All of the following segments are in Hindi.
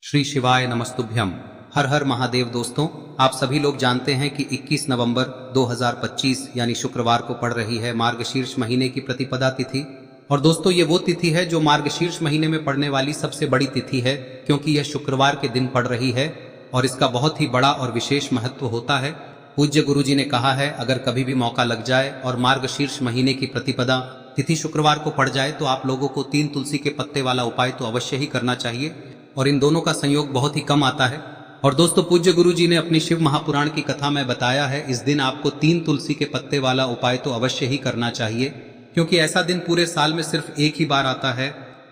श्री शिवाय नमस्तुभ्यम। हर हर महादेव। दोस्तों, आप सभी लोग जानते हैं कि 21 नवंबर 2025 यानी शुक्रवार को पड़ रही है मार्गशीर्ष महीने की प्रतिपदा तिथि। और दोस्तों, ये वो तिथि है जो मार्गशीर्ष महीने में पड़ने वाली सबसे बड़ी तिथि है, क्योंकि यह शुक्रवार के दिन पड़ रही है और इसका बहुत ही बड़ा और विशेष महत्व होता है। पूज्य गुरुजी ने कहा है, अगर कभी भी मौका लग जाए और मार्गशीर्ष महीने की प्रतिपदा तिथि शुक्रवार को पड़ जाए तो आप लोगों को 3 तुलसी के पत्ते वाला उपाय तो अवश्य ही करना चाहिए, और इन दोनों का संयोग बहुत ही कम आता है। और दोस्तों, पूज्य गुरुजी ने अपनी शिव महापुराण की कथा में बताया है, इस दिन आपको 3 तुलसी के पत्ते वाला उपाय तो अवश्य ही करना चाहिए, क्योंकि ऐसा दिन पूरे साल में सिर्फ एक ही बार आता है।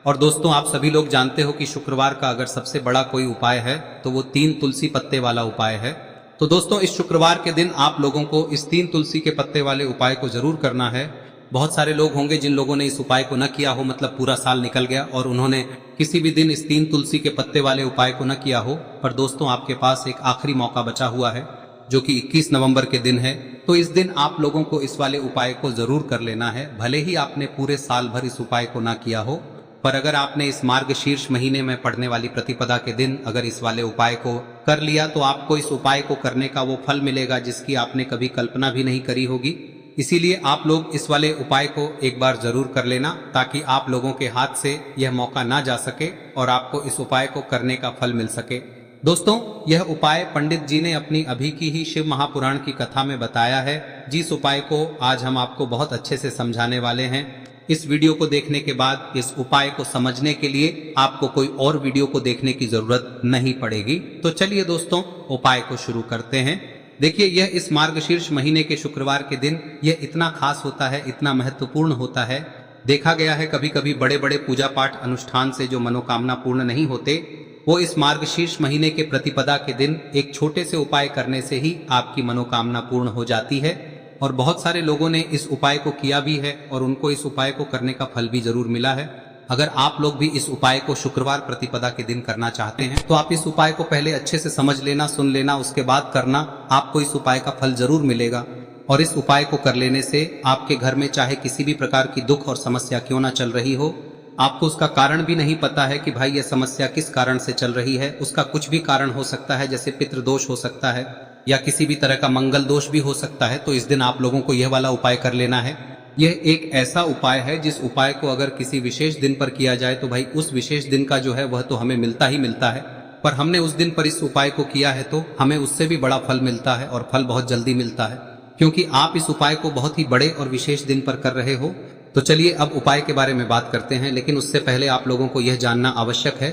और दोस्तों, आप सभी लोग जानते हो कि शुक्रवार का अगर सबसे बड़ा कोई उपाय है तो वो 3 तुलसी पत्ते वाला उपाय है। तो दोस्तों, इस शुक्रवार के दिन आप लोगों को इस 3 तुलसी के पत्ते वाले उपाय को जरूर करना है। बहुत सारे लोग होंगे जिन लोगों ने इस उपाय को न किया हो, मतलब पूरा साल निकल गया और उन्होंने किसी भी दिन इस 3 तुलसी के पत्ते वाले उपाय को न किया हो। पर दोस्तों, आपके पास एक आखिरी मौका बचा हुआ है जो कि 21 नवंबर के दिन है। तो इस दिन आप लोगों को इस वाले उपाय को जरूर कर लेना है, भले ही आपने पूरे साल भर इस उपाय को ना किया हो। पर अगर आपने इस मार्गशीर्ष महीने में पड़ने वाली प्रतिपदा के दिन अगर इस वाले उपाय को कर लिया तो आपको इस उपाय को करने का वो फल मिलेगा जिसकी आपने कभी कल्पना भी नहीं करी होगी। इसीलिए आप लोग इस वाले उपाय को एक बार जरूर कर लेना, ताकि आप लोगों के हाथ से यह मौका ना जा सके और आपको इस उपाय को करने का फल मिल सके। दोस्तों, यह उपाय पंडित जी ने अपनी अभी की ही शिव महापुराण की कथा में बताया है, जिस उपाय को आज हम आपको बहुत अच्छे से समझाने वाले हैं। इस वीडियो को देखने के बाद इस उपाय को समझने के लिए आपको कोई और वीडियो को देखने की जरूरत नहीं पड़ेगी। तो चलिए दोस्तों, उपाय को शुरू करते हैं। देखिए, यह इस मार्गशीर्ष महीने के शुक्रवार के दिन यह इतना खास होता है, इतना महत्वपूर्ण होता है। देखा गया है कभी कभी बड़े बड़े पूजा पाठ अनुष्ठान से जो मनोकामना पूर्ण नहीं होते, वो इस मार्गशीर्ष महीने के प्रतिपदा के दिन एक छोटे से उपाय करने से ही आपकी मनोकामना पूर्ण हो जाती है। और बहुत सारे लोगों ने इस उपाय को किया भी है और उनको इस उपाय को करने का फल भी जरूर मिला है। अगर आप लोग भी इस उपाय को शुक्रवार प्रतिपदा के दिन करना चाहते हैं तो आप इस उपाय को पहले अच्छे से समझ लेना, सुन लेना, उसके बाद करना। आपको इस उपाय का फल जरूर मिलेगा। और इस उपाय को कर लेने से आपके घर में चाहे किसी भी प्रकार की दुख और समस्या क्यों ना चल रही हो, आपको उसका कारण भी नहीं पता है कि भाई यह समस्या किस कारण से चल रही है, उसका कुछ भी कारण हो सकता है, जैसे पितृदोष हो सकता है या किसी भी तरह का मंगल दोष भी हो सकता है। तो इस दिन आप लोगों को यह वाला उपाय कर लेना है। यह एक ऐसा उपाय है जिस उपाय को अगर किसी विशेष दिन पर किया जाए तो भाई उस विशेष दिन का जो है वह तो हमें मिलता ही मिलता है। पर हमने उस दिन पर इस उपाय को किया है तो हमें उससे भी बड़ा फल मिलता है, और फल बहुत जल्दी मिलता है, क्योंकि आप इस उपाय को बहुत ही बड़े और विशेष दिन पर कर रहे हो। तो चलिए अब उपाय के बारे में बात करते हैं, लेकिन उससे पहले आप लोगों को यह जानना आवश्यक है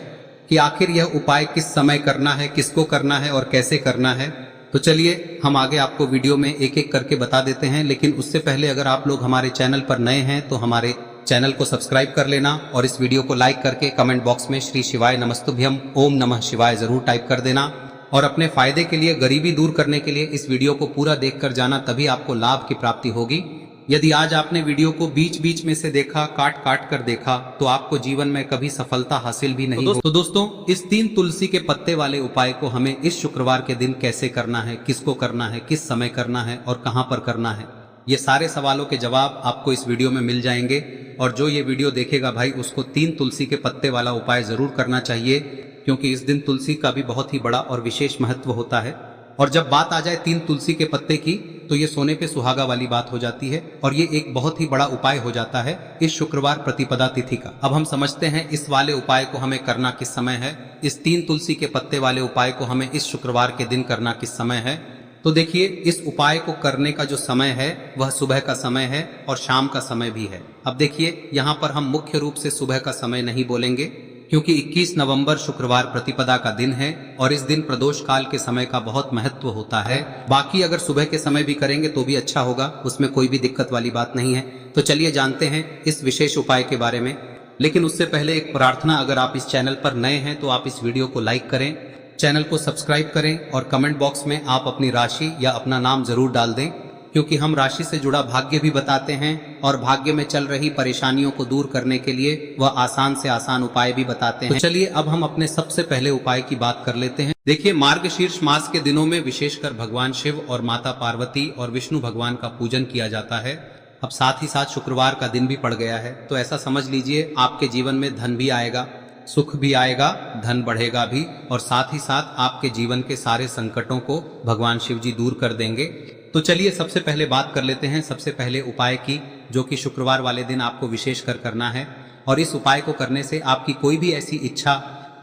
कि आखिर यह उपाय किस समय करना है, किसको करना है और कैसे करना है। तो चलिए हम आगे आपको वीडियो में एक एक करके बता देते हैं, लेकिन उससे पहले अगर आप लोग हमारे चैनल पर नए हैं तो हमारे चैनल को सब्सक्राइब कर लेना और इस वीडियो को लाइक करके कमेंट बॉक्स में श्री शिवाय नमस्तुभ्यम ओम नमः शिवाय जरूर टाइप कर देना। और अपने फायदे के लिए, गरीबी दूर करने के लिए इस वीडियो को पूरा देखकर जाना, तभी आपको लाभ की प्राप्ति होगी। यदि आज आपने वीडियो को बीच बीच में से देखा, काट काट कर देखा, तो आपको जीवन में कभी सफलता हासिल भी नहीं होगी। तो दोस्तों, इस 3 तुलसी के पत्ते वाले उपाय को हमें इस शुक्रवार के दिन कैसे करना है, किसको करना है, किस समय करना है और कहां पर करना है, ये सारे सवालों के जवाब आपको इस वीडियो में मिल जाएंगे। और जो ये वीडियो देखेगा भाई, उसको 3 तुलसी के पत्ते वाला उपाय जरूर करना चाहिए, क्योंकि इस दिन तुलसी का भी बहुत ही बड़ा और विशेष महत्व होता है। और जब बात आ जाए 3 तुलसी के पत्ते की, तो ये सोने पे सुहागा वाली बात हो जाती है और ये एक बहुत ही बड़ा उपाय हो जाता है इस शुक्रवार प्रतिपदा तिथि का। अब हम समझते हैं इस वाले उपाय को हमें करना किस समय है। इस 3 तुलसी के पत्ते वाले उपाय को हमें इस शुक्रवार के दिन करना किस समय है। तो देखिए, इस उपाय को करने का जो समय है वह सुबह का समय है और शाम का समय भी है। अब देखिए, यहाँ पर हम मुख्य रूप से सुबह का समय नहीं बोलेंगे, क्योंकि 21 नवंबर शुक्रवार प्रतिपदा का दिन है और इस दिन प्रदोष काल के समय का बहुत महत्व होता है। बाकी अगर सुबह के समय भी करेंगे तो भी अच्छा होगा, उसमें कोई भी दिक्कत वाली बात नहीं है। तो चलिए जानते हैं इस विशेष उपाय के बारे में। लेकिन उससे पहले एक प्रार्थना, अगर आप इस चैनल पर नए हैं तो आप इस वीडियो को लाइक करें, चैनल को सब्सक्राइब करें और कमेंट बॉक्स में आप अपनी राशि या अपना नाम जरूर डाल दें, क्योंकि हम राशि से जुड़ा भाग्य भी बताते हैं और भाग्य में चल रही परेशानियों को दूर करने के लिए वह आसान से आसान उपाय भी बताते हैं। तो चलिए अब हम अपने सबसे पहले उपाय की बात कर लेते हैं। देखिए, मार्गशीर्ष मास के दिनों में विशेषकर भगवान शिव और माता पार्वती और विष्णु भगवान का पूजन किया जाता है। अब साथ ही साथ शुक्रवार का दिन भी पड़ गया है, तो ऐसा समझ लीजिए आपके जीवन में धन भी आएगा, सुख भी आएगा, धन बढ़ेगा भी, और साथ ही साथ आपके जीवन के सारे संकटों को भगवान शिव जी दूर कर देंगे। तो चलिए सबसे पहले बात कर लेते हैं सबसे पहले उपाय की, जो कि शुक्रवार वाले दिन आपको विशेष कर करना है। और इस उपाय को करने से आपकी कोई भी ऐसी इच्छा,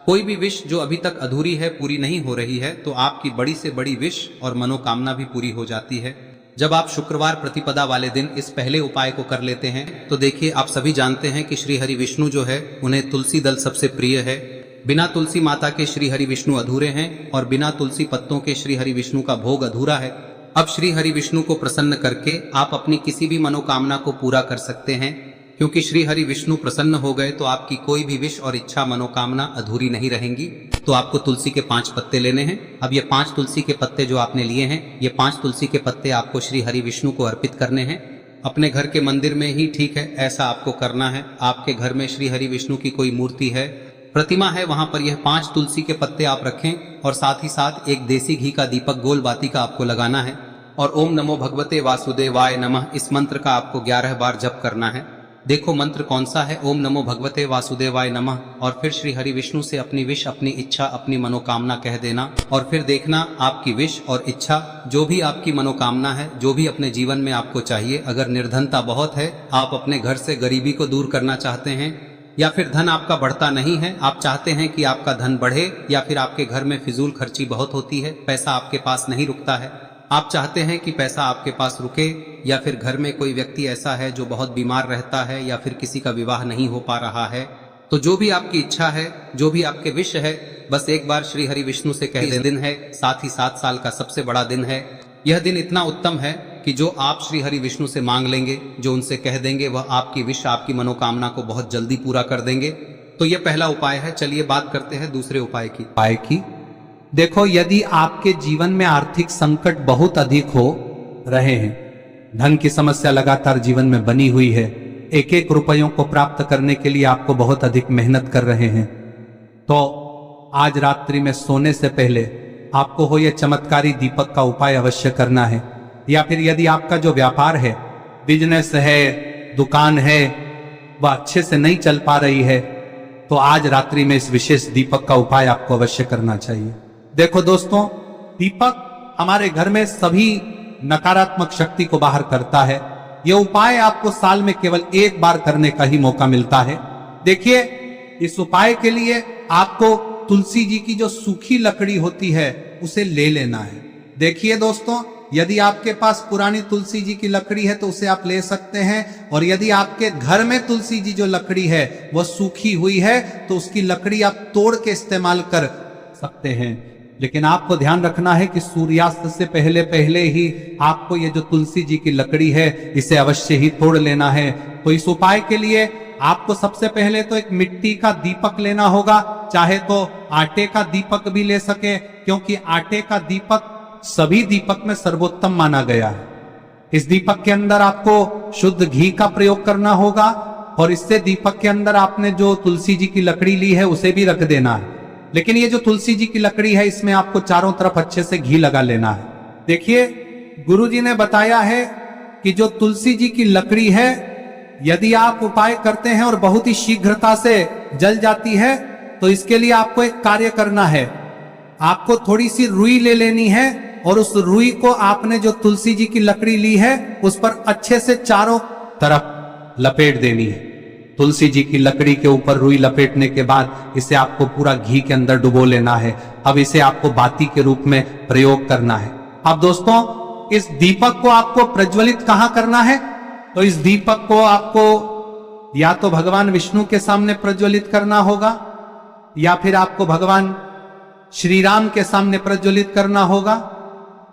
कोई भी विश जो अभी तक अधूरी है, पूरी नहीं हो रही है, तो आपकी बड़ी से बड़ी विश और मनोकामना भी पूरी हो जाती है। जब आप शुक्रवार प्रतिपदा वाले दिन इस पहले उपाय को कर लेते हैं तो देखिए, आप सभी जानते हैं कि श्री हरि विष्णु जो है उन्हें तुलसी दल सबसे प्रिय है। बिना तुलसी माता के श्री हरि विष्णु अधूरे हैं और बिना तुलसी पत्तों के श्री हरि विष्णु का भोग अधूरा है। अब श्री हरि विष्णु को प्रसन्न करके आप अपनी किसी भी मनोकामना को पूरा कर सकते हैं, क्योंकि श्री हरि विष्णु प्रसन्न हो गए तो आपकी कोई भी विश और इच्छा मनोकामना अधूरी नहीं रहेंगी। तो आपको तुलसी के 5 पत्ते लेने हैं। अब ये 5 तुलसी के पत्ते जो आपने लिए हैं, ये 5 तुलसी के पत्ते आपको श्री हरि विष्णु को अर्पित करने हैं। अपने घर के मंदिर में ही ठीक है, ऐसा आपको करना है। आपके घर में श्री हरि विष्णु की कोई मूर्ति है, प्रतिमा है, वहां पर यह 5 तुलसी के पत्ते आप रखें और साथ ही साथ एक देसी घी का दीपक गोल बाती का आपको लगाना है। और ओम नमो भगवते वासुदेवाय नमः इस मंत्र का आपको 11 बार जप करना है। देखो मंत्र कौन सा है, ओम नमो भगवते वासुदेवाय नमः, और फिर श्री हरि विष्णु से अपनी विश, अपनी इच्छा, अपनी मनोकामना कह देना। और फिर देखना आपकी विश और इच्छा, जो भी आपकी मनोकामना है, जो भी अपने जीवन में आपको चाहिए। अगर निर्धनता बहुत है, आप अपने घर से गरीबी को दूर करना चाहते हैं, या फिर धन आपका बढ़ता नहीं है, आप चाहते हैं कि आपका धन बढ़े, या फिर आपके घर में फिजूल खर्ची बहुत होती है, पैसा आपके पास नहीं रुकता है, आप चाहते हैं कि पैसा आपके पास रुके, या फिर घर में कोई व्यक्ति ऐसा है जो बहुत बीमार रहता है, या फिर किसी का विवाह नहीं हो पा रहा है, तो जो भी आपकी इच्छा है, जो भी आपके विश है, बस एक बार श्री हरि विष्णु से कह दें। दिन है, साथ ही 7 साल का सबसे बड़ा दिन है। यह दिन इतना उत्तम है कि जो आप श्री हरि विष्णु से मांग लेंगे, जो उनसे कह देंगे, वह आपकी विश, आपकी मनोकामना को बहुत जल्दी पूरा कर देंगे। तो यह पहला उपाय है। चलिए बात करते हैं दूसरे उपाय की। देखो, यदि आपके जीवन में आर्थिक संकट बहुत अधिक हो रहे हैं, धन की समस्या लगातार जीवन में बनी हुई है, एक एक रुपयों को प्राप्त करने के लिए आपको बहुत अधिक मेहनत कर रहे हैं, तो आज रात्रि में सोने से पहले आपको हो यह चमत्कारी दीपक का उपाय अवश्य करना है। या फिर यदि आपका जो व्यापार है, बिजनेस है, दुकान है, वह अच्छे से नहीं चल पा रही है, तो आज रात्रि में इस विशेष दीपक का उपाय आपको अवश्य करना चाहिए। देखो दोस्तों, दीपक हमारे घर में सभी नकारात्मक शक्ति को बाहर करता है। यह उपाय आपको साल में केवल एक बार करने का ही मौका मिलता है। देखिए, इस उपाय के लिए आपको तुलसी जी की जो सूखी लकड़ी होती है उसे ले लेना है। देखिए दोस्तों, यदि आपके पास पुरानी तुलसी जी की लकड़ी है तो उसे आप ले सकते हैं, और यदि आपके घर में तुलसी जी जो लकड़ी है वह सूखी हुई है तो उसकी लकड़ी आप तोड़ के इस्तेमाल कर सकते हैं। लेकिन आपको ध्यान रखना है कि सूर्यास्त से पहले पहले ही आपको ये जो तुलसी जी की लकड़ी है इसे अवश्य ही तोड़ लेना है। तो इस उपाय के लिए आपको सबसे पहले तो एक मिट्टी का दीपक लेना होगा, चाहे तो आटे का दीपक भी ले सके, क्योंकि आटे का दीपक सभी दीपक में सर्वोत्तम माना गया है। इस दीपक के अंदर आपको शुद्ध घी का प्रयोग करना होगा, और इससे दीपक के अंदर आपने जो तुलसी जी की लकड़ी ली है उसे भी रख देना है। लेकिन ये जो तुलसी जी की लकड़ी है, इसमें आपको चारों तरफ अच्छे से घी लगा लेना है। देखिए, गुरुजी ने बताया है कि जो तुलसी जी की लकड़ी है, यदि आप उपाय करते हैं और बहुत ही शीघ्रता से जल जाती है, तो इसके लिए आपको एक कार्य करना है। आपको थोड़ी सी रुई ले लेनी है, और उस रुई को आपने जो तुलसी जी की लकड़ी ली है उस पर अच्छे से चारों तरफ लपेट देनी है। तुलसी जी की लकड़ी के ऊपर रुई लपेटने के बाद इसे आपको पूरा घी के अंदर डुबो लेना है। अब इसे आपको बाती के रूप में प्रयोग करना है। अब दोस्तों, इस दीपक को आपको प्रज्वलित कहां करना है? तो इस दीपक को आपको या तो भगवान विष्णु के सामने प्रज्वलित करना होगा, या फिर आपको भगवान श्री राम के सामने प्रज्वलित करना होगा,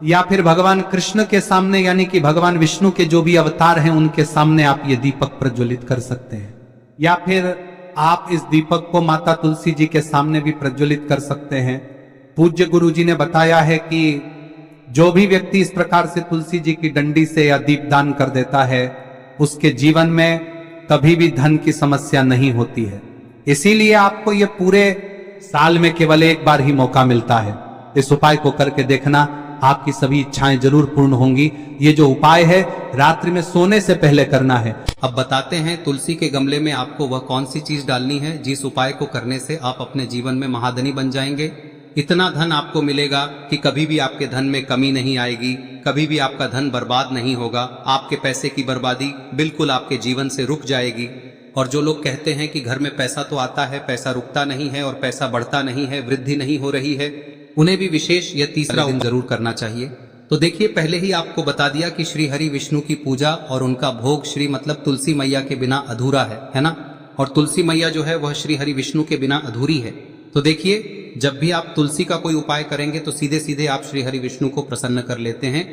या फिर भगवान कृष्ण के सामने, यानी कि भगवान विष्णु के जो भी अवतार हैं उनके सामने आप ये दीपक प्रज्वलित कर सकते हैं। या फिर आप इस दीपक को माता तुलसी जी के सामने भी प्रज्वलित कर सकते हैं। पूज्य गुरु जी ने बताया है कि जो भी व्यक्ति इस प्रकार से तुलसी जी की डंडी से या दीपदान कर देता है, उसके जीवन में कभी भी धन की समस्या नहीं होती है। इसीलिए आपको ये पूरे साल में केवल एक बार ही मौका मिलता है। इस उपाय को करके देखना, आपकी सभी इच्छाएं जरूर पूर्ण होंगी। ये जो उपाय है रात्रि में सोने से पहले करना है। अब बताते हैं तुलसी के गमले में आपको वह कौन सी चीज डालनी है जिस उपाय को करने से आप अपने जीवन में महाधनी बन जाएंगे। इतना धन आपको मिलेगा कि कभी भी आपके धन में कमी नहीं आएगी, कभी भी आपका धन बर्बाद नहीं होगा। आपके पैसे की बर्बादी बिल्कुल आपके जीवन से रुक जाएगी। और जो लोग कहते हैं कि घर में पैसा तो आता है, पैसा रुकता नहीं है और पैसा बढ़ता नहीं है, वृद्धि नहीं हो रही है, उन्हें भी विशेष यह तीसरा दिन जरूर करना चाहिए। तो देखिए, पहले ही आपको बता दिया कि श्री हरि विष्णु की पूजा और उनका भोग श्री मतलब तुलसी मैया के बिना अधूरा है ना। और तुलसी मैया जो है वह श्री हरि विष्णु के बिना अधूरी है। तो देखिए, जब भी आप तुलसी का कोई उपाय करेंगे तो सीधे सीधे आप श्री हरि विष्णु को प्रसन्न कर लेते हैं।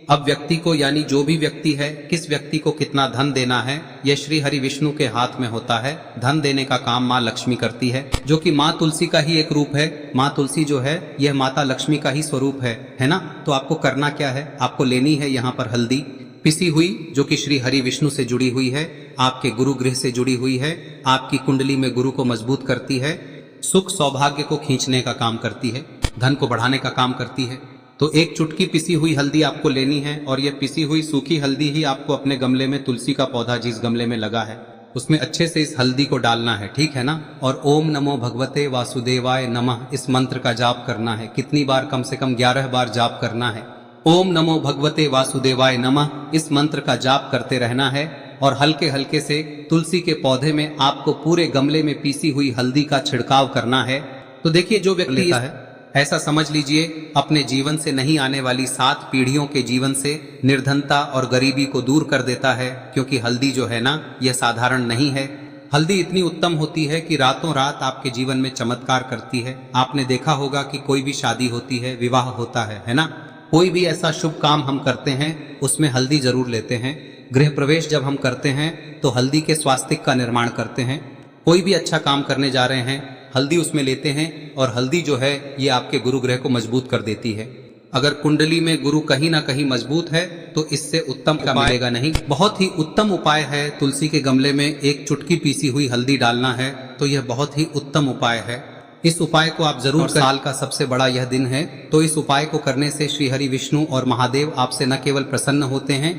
अब व्यक्ति को, यानी जो भी व्यक्ति है, किस व्यक्ति को कितना धन देना है, यह श्री हरि विष्णु के हाथ में होता है। धन देने का काम माँ लक्ष्मी करती है, जो कि माँ तुलसी का ही एक रूप है। माँ तुलसी जो है यह माता लक्ष्मी का ही स्वरूप है ना। तो आपको करना क्या है, आपको लेनी है यहाँ पर हल्दी पिसी हुई, जो कि श्री हरि विष्णु से जुड़ी हुई है, आपके गुरु गृह से जुड़ी हुई है, आपकी कुंडली में गुरु को मजबूत करती है, सुख सौभाग्य को खींचने का काम करती है, धन को बढ़ाने का काम करती है। तो एक चुटकी पिसी हुई हल्दी आपको लेनी है और यह पिसी हुई सूखी हल्दी ही आपको अपने गमले में, तुलसी का पौधा जिस गमले में लगा है उसमें अच्छे से इस हल्दी को डालना है, ठीक है ना। और ओम नमो भगवते वासुदेवाय नमः इस मंत्र का जाप करना है। कितनी बार? कम से कम 11 बार जाप करना है। ओम नमो भगवते वासुदेवाय नमः इस मंत्र का जाप करते रहना है। और हल्के हल्के से तुलसी के पौधे में आपको पूरे गमले में पीसी हुई हल्दी का छिड़काव करना है। तो देखिए, जो व्यक्ति लेता है, ऐसा समझ लीजिए अपने जीवन से नहीं आने वाली 7 पीढ़ियों के जीवन से निर्धनता और गरीबी को दूर कर देता है। क्योंकि हल्दी जो है ना, यह साधारण नहीं है। हल्दी इतनी उत्तम होती है कि रातों रात आपके जीवन में चमत्कार करती है। आपने देखा होगा कि कोई भी शादी होती है, विवाह होता है ना, कोई भी ऐसा शुभ काम हम करते हैं उसमें हल्दी जरूर लेते हैं। गृह प्रवेश जब हम करते हैं तो हल्दी के स्वास्तिक का निर्माण करते हैं। कोई भी अच्छा काम करने जा रहे हैं, हल्दी उसमें लेते हैं। और हल्दी जो है ये आपके गुरु ग्रह को मजबूत कर देती है। अगर कुंडली में गुरु कहीं ना कहीं मजबूत है तो इससे उत्तम का मिलेगा नहीं। बहुत ही उत्तम उपाय है, तुलसी के गमले में एक चुटकी पीसी हुई हल्दी डालना है। तो यह बहुत ही उत्तम उपाय है। इस उपाय को आप जरूर, साल का सबसे बड़ा यह दिन है, तो इस उपाय को करने से श्री हरि विष्णु और महादेव आपसे न केवल प्रसन्न होते हैं,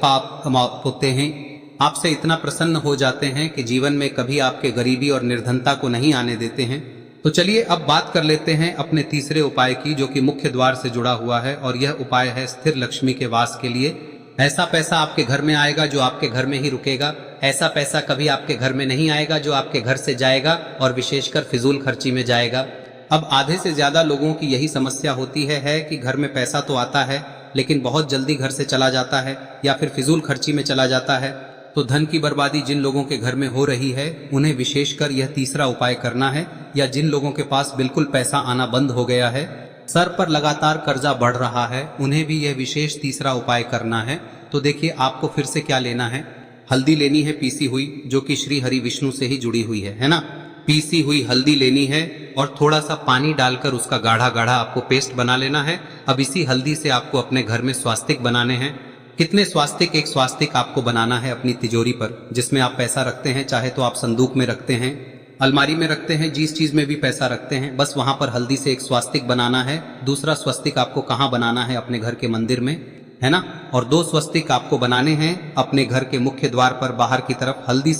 पाप होते हैं, आपसे इतना प्रसन्न हो जाते हैं कि जीवन में कभी आपके गरीबी और निर्धनता को नहीं आने देते हैं। तो चलिए अब बात कर लेते हैं अपने तीसरे उपाय की, जो कि मुख्य द्वार से जुड़ा हुआ है। और यह उपाय है स्थिर लक्ष्मी के वास के लिए। ऐसा पैसा आपके घर में आएगा जो आपके घर में ही रुकेगा। ऐसा पैसा कभी आपके घर में नहीं आएगा जो आपके घर से जाएगा और विशेषकर फिजूल खर्ची में जाएगा। अब आधे से ज्यादा लोगों की यही समस्या होती है कि घर में पैसा तो आता है लेकिन बहुत जल्दी घर से चला जाता है या फिर फिजूल खर्ची में चला जाता है। तो धन की बर्बादी जिन लोगों के घर में हो रही है उन्हें विशेषकर यह तीसरा उपाय करना है। या जिन लोगों के पास बिल्कुल पैसा आना बंद हो गया है, सर पर लगातार कर्जा बढ़ रहा है, उन्हें भी यह विशेष तीसरा उपाय करना है। तो देखिए, आपको फिर से क्या लेना है, हल्दी लेनी है पीसी हुई, जो कि श्री हरि विष्णु से ही जुड़ी हुई है ना। पीसी हुई हल्दी लेनी है और थोड़ा सा पानी डालकर उसका गाढ़ा गाढ़ा आपको पेस्ट बना लेना है। अब इसी हल्दी से आपको अपने घर में स्वास्तिक बनाने हैं। कितने स्वास्तिक? एक स्वास्तिक आपको बनाना है अपनी तिजोरी पर, जिसमें आप पैसा रखते हैं। चाहे तो आप संदूक में रखते हैं, अलमारी में रखते हैं, जिस चीज में भी पैसा रखते हैं, बस वहां पर हल्दी से एक स्वास्तिक बनाना है। दूसरा स्वस्तिक आपको कहाँ बनाना है? अपने घर के मंदिर में, है ना। और 2 स्वस्तिक आपको बनाने हैं अपने घर के मुख्य द्वार पर बाहर की तरफ। हल्दी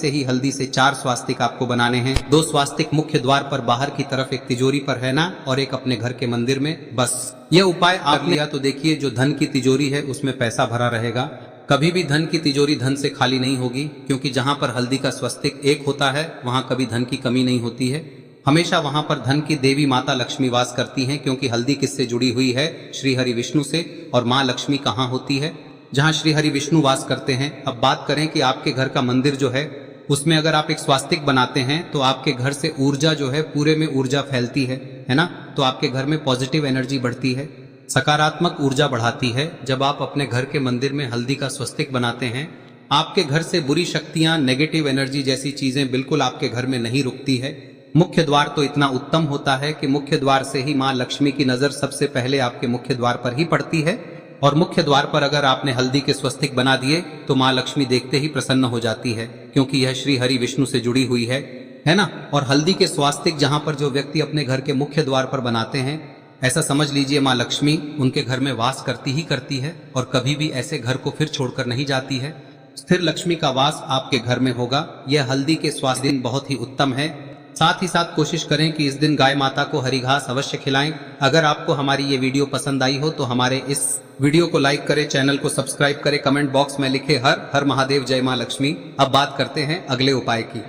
से 4 स्वास्तिक आपको बनाने हैं। 2 स्वास्तिक मुख्य द्वार पर बाहर की तरफ, एक तिजोरी पर, है ना, और एक अपने घर के मंदिर में। बस यह उपाय आप लिया तो देखिए, जो धन की तिजोरी है उसमें पैसा भरा रहेगा। कभी भी धन की तिजोरी धन से खाली नहीं होगी, क्योंकि जहां पर हल्दी का स्वस्तिक एक होता है वहां कभी धन की कमी नहीं होती है। हमेशा वहां पर धन की देवी माता लक्ष्मी वास करती हैं, क्योंकि हल्दी किससे जुड़ी हुई है? श्री हरि विष्णु से। और माँ लक्ष्मी कहाँ होती है? जहाँ श्री हरि विष्णु वास करते हैं। अब बात करें कि आपके घर का मंदिर जो है उसमें अगर आप एक स्वास्तिक बनाते हैं तो आपके घर से ऊर्जा जो है, पूरे में ऊर्जा फैलती है ना। तो आपके घर में पॉजिटिव एनर्जी बढ़ती है, सकारात्मक ऊर्जा बढ़ाती है। जब आप अपने घर के मंदिर में हल्दी का स्वस्तिक बनाते हैं, आपके घर से बुरी शक्तियां, नेगेटिव एनर्जी जैसी चीजें बिल्कुल आपके घर में नहीं रुकती है। मुख्य द्वार तो इतना उत्तम होता है कि मुख्य द्वार से ही माँ लक्ष्मी की नजर सबसे पहले आपके मुख्य द्वार पर ही पड़ती है। और मुख्य द्वार पर अगर आपने हल्दी के स्वस्तिक बना दिए तो माँ लक्ष्मी देखते ही प्रसन्न हो जाती है, क्योंकि यह श्री हरि विष्णु से जुड़ी हुई है। है ना। और हल्दी के स्वास्तिक जहां पर जो व्यक्ति अपने घर के मुख्य द्वार पर बनाते हैं, ऐसा समझ लीजिए माँ लक्ष्मी उनके घर में वास करती ही करती है और कभी भी ऐसे घर को फिर छोड़कर नहीं जाती है। स्थिर लक्ष्मी का वास आपके घर में होगा। यह हल्दी के स्वास्थ्य दिन बहुत ही उत्तम है। साथ ही साथ कोशिश करें कि इस दिन गाय माता को हरी घास अवश्य खिलाएं। अगर आपको हमारी ये वीडियो पसंद आई हो तो हमारे इस वीडियो को लाइक करें, चैनल को सब्सक्राइब करें, कमेंट बॉक्स में लिखे हर हर महादेव, जय माँ लक्ष्मी। अब बात करते हैं अगले उपाय की।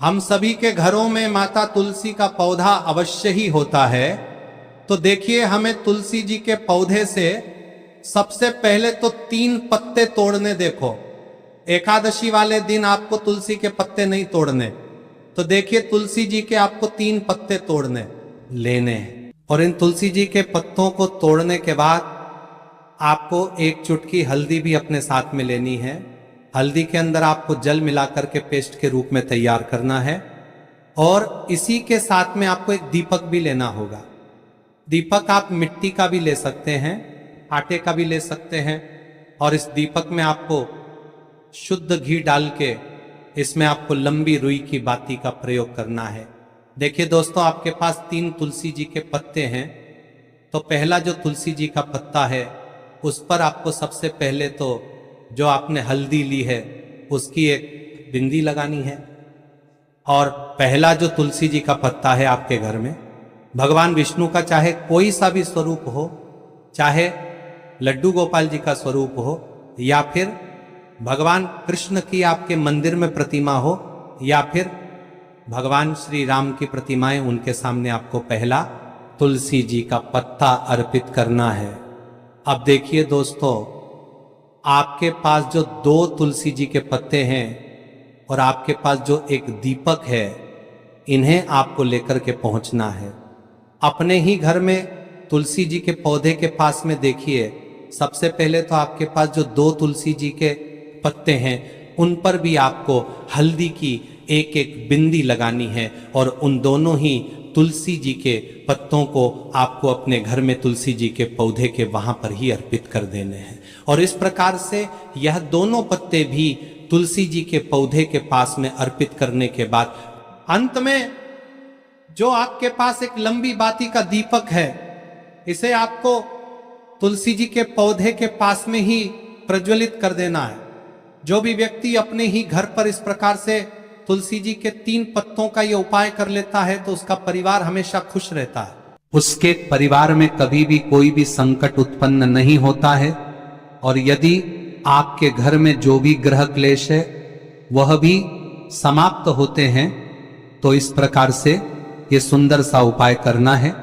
हम सभी के घरों में माता तुलसी का पौधा अवश्य ही होता है। तो देखिए, हमें तुलसी जी के पौधे से सबसे पहले तो 3 पत्ते तोड़ने। देखो, एकादशी वाले दिन आपको तुलसी के पत्ते नहीं तोड़ने। तो देखिए, तुलसी जी के आपको 3 पत्ते तोड़ने लेने हैं। और इन तुलसी जी के पत्तों को तोड़ने के बाद आपको 1 चुटकी हल्दी भी अपने साथ में लेनी है। हल्दी के अंदर आपको जल मिलाकर के पेस्ट के रूप में तैयार करना है। और इसी के साथ में आपको एक दीपक भी लेना होगा। दीपक आप मिट्टी का भी ले सकते हैं, आटे का भी ले सकते हैं। और इस दीपक में आपको शुद्ध घी डाल के इसमें आपको लंबी रुई की बाती का प्रयोग करना है। देखिए दोस्तों, आपके पास 3 तुलसी जी के पत्ते हैं। तो पहला जो तुलसी जी का पत्ता है उस पर आपको सबसे पहले तो जो आपने हल्दी ली है उसकी एक बिंदी लगानी है। और पहला जो तुलसी जी का पत्ता है आपके घर में, भगवान विष्णु का चाहे कोई सा भी स्वरूप हो, चाहे लड्डू गोपाल जी का स्वरूप हो, या फिर भगवान कृष्ण की आपके मंदिर में प्रतिमा हो, या फिर भगवान श्री राम की प्रतिमाएं, उनके सामने आपको पहला तुलसी जी का पत्ता अर्पित करना है। अब देखिए दोस्तों, आपके पास जो 2 तुलसी जी के पत्ते हैं और आपके पास जो एक दीपक है, इन्हें आपको लेकर के पहुंचना है। अपने ही घर में तुलसी जी के पौधे के पास में देखिए, सबसे पहले तो आपके पास जो 2 तुलसी जी के पत्ते हैं उन पर भी आपको हल्दी की एक बिंदी लगानी है। और उन दोनों ही तुलसी जी के पत्तों को आपको अपने घर में तुलसी जी के पौधे के वहां पर ही अर्पित कर देने हैं। और इस प्रकार से यह दोनों पत्ते भी तुलसी जी के पौधे के पास में अर्पित करने के बाद अंत में जो आपके पास एक लंबी बाती का दीपक है, इसे आपको तुलसी जी के पौधे के पास में ही प्रज्वलित कर देना है। जो भी व्यक्ति अपने ही घर पर इस प्रकार से तुलसी जी के 3 पत्तों का ये उपाय कर लेता है तो उसका परिवार हमेशा खुश रहता है। उसके परिवार में कभी भी कोई भी संकट उत्पन्न नहीं होता है। और यदि आपके घर में जो भी ग्रह क्लेश है वह भी समाप्त होते हैं। तो इस प्रकार से ये सुंदर सा उपाय करना है।